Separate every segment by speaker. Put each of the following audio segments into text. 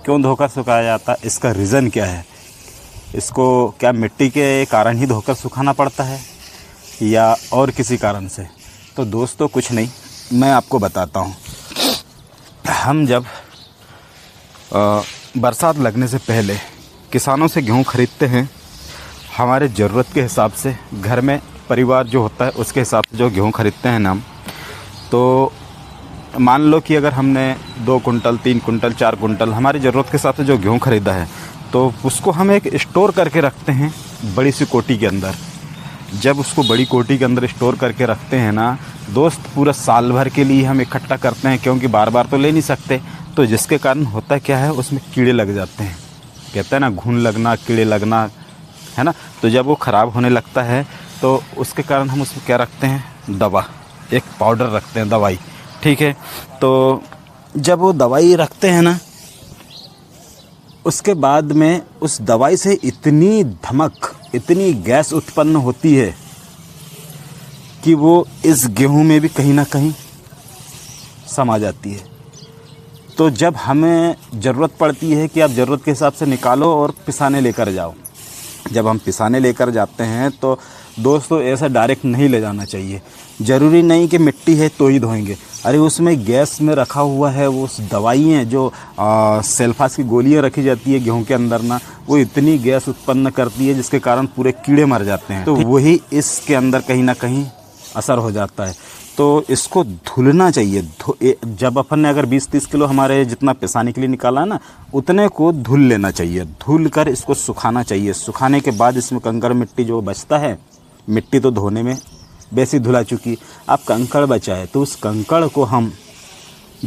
Speaker 1: क्यों धोकर सुखाया जाता है, इसका रीज़न क्या है, इसको क्या मिट्टी के कारण ही धोकर सुखाना पड़ता है या और किसी कारण से। तो दोस्तों कुछ नहीं, मैं आपको बताता हूँ। हम जब बरसात लगने से पहले किसानों से गेहूँ ख़रीदते हैं, हमारे ज़रूरत के हिसाब से, घर में परिवार जो होता है उसके हिसाब से जो गेहूँ ख़रीदते हैं ना हम, तो मान लो कि अगर हमने 2 कुंटल 3 कुंटल 4 कुंटल हमारी ज़रूरत के हिसाब से जो गेहूँ ख़रीदा है, तो उसको हम एक स्टोर करके रखते हैं बड़ी सी कोटी के अंदर। जब उसको बड़ी कोटी के अंदर स्टोर करके रखते हैं ना दोस्त, पूरा साल भर के लिए हम इकट्ठा करते हैं, क्योंकि बार बार तो ले नहीं सकते। तो जिसके कारण होता क्या है, उसमें कीड़े लग जाते हैं, कहते हैं ना घुन लगना, कीड़े लगना, है ना। तो जब वो ख़राब होने लगता है तो उसके कारण हम उसमें क्या रखते हैं, दवा, एक पाउडर रखते हैं, दवाई, ठीक है। तो जब वो दवाई रखते हैं ना, उसके बाद में उस दवाई से इतनी धमक, इतनी गैस उत्पन्न होती है कि वो इस गेहूं में भी कहीं ना कहीं समा जाती है। तो जब हमें ज़रूरत पड़ती है कि आप ज़रूरत के हिसाब से निकालो और पिसाने लेकर जाओ, जब हम पिसाने लेकर जाते हैं तो दोस्तों ऐसा डायरेक्ट नहीं ले जाना चाहिए। ज़रूरी नहीं कि मिट्टी है तो ही धोएंगे, अरे उसमें गैस में रखा हुआ है वो दवाइयाँ जो सेल्फास की गोलियाँ रखी जाती है गेहूं के अंदर ना, वो इतनी गैस उत्पन्न करती है जिसके कारण पूरे कीड़े मर जाते हैं। तो वही इसके अंदर कहीं ना कहीं असर हो जाता है। तो इसको धुलना चाहिए। जब अपन ने अगर 20-30 किलो हमारे जितना पिसाने के लिए निकाला है ना, उतने को धुल लेना चाहिए। धुल कर इसको सुखाना चाहिए। सुखाने के बाद इसमें कंकड़ मिट्टी जो बचता है, मिट्टी तो धोने में वैसी धुला चुकी, अब कंकड़ बचा है तो उस कंकड़ को हम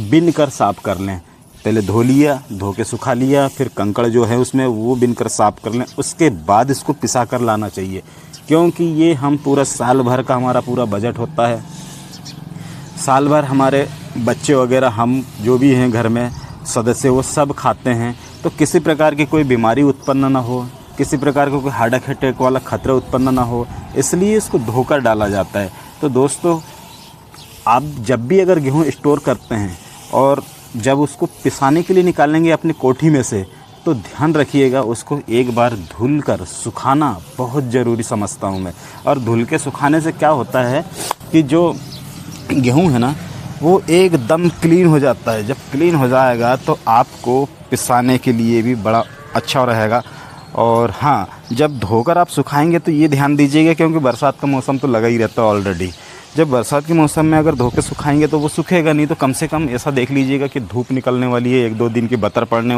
Speaker 1: बिन कर साफ़ कर लें। पहले धो लिया, धो के सुखा लिया, फिर कंकड़ जो है उसमें वो बिन कर साफ़ कर लें। उसके बाद इसको पिसा कर लाना चाहिए, क्योंकि ये हम पूरा साल भर का हमारा पूरा बजट होता है। साल भर हमारे बच्चे वगैरह, हम जो भी हैं घर में सदस्य, वो सब खाते हैं। तो किसी प्रकार की कोई बीमारी उत्पन्न ना हो, किसी प्रकार का कोई हार्ट अटैक वाला खतरा उत्पन्न ना हो, इसलिए इसको धोकर डाला जाता है। तो दोस्तों आप जब भी अगर गेहूँ स्टोर करते हैं और जब उसको पिसाने के लिए निकालेंगे अपनी कोठी में से, तो ध्यान रखिएगा उसको एक बार धुल कर सुखाना बहुत ज़रूरी समझता हूँ मैं। और धुल के सुखाने से क्या होता है कि जो गेहूँ है ना वो एकदम क्लीन हो जाता है। जब क्लीन हो जाएगा तो आपको पिसाने के लिए भी बड़ा अच्छा रहेगा। और हाँ, जब धोकर आप सुखाएंगे तो ये ध्यान दीजिएगा, क्योंकि बरसात का मौसम तो लगा ही रहता है ऑलरेडी। जब बरसात के मौसम में अगर धो के सुखाएंगे तो वो सूखेगा नहीं, तो कम से कम ऐसा देख लीजिएगा कि धूप निकलने वाली है, 1-2 दिन की बतर पड़ने वाली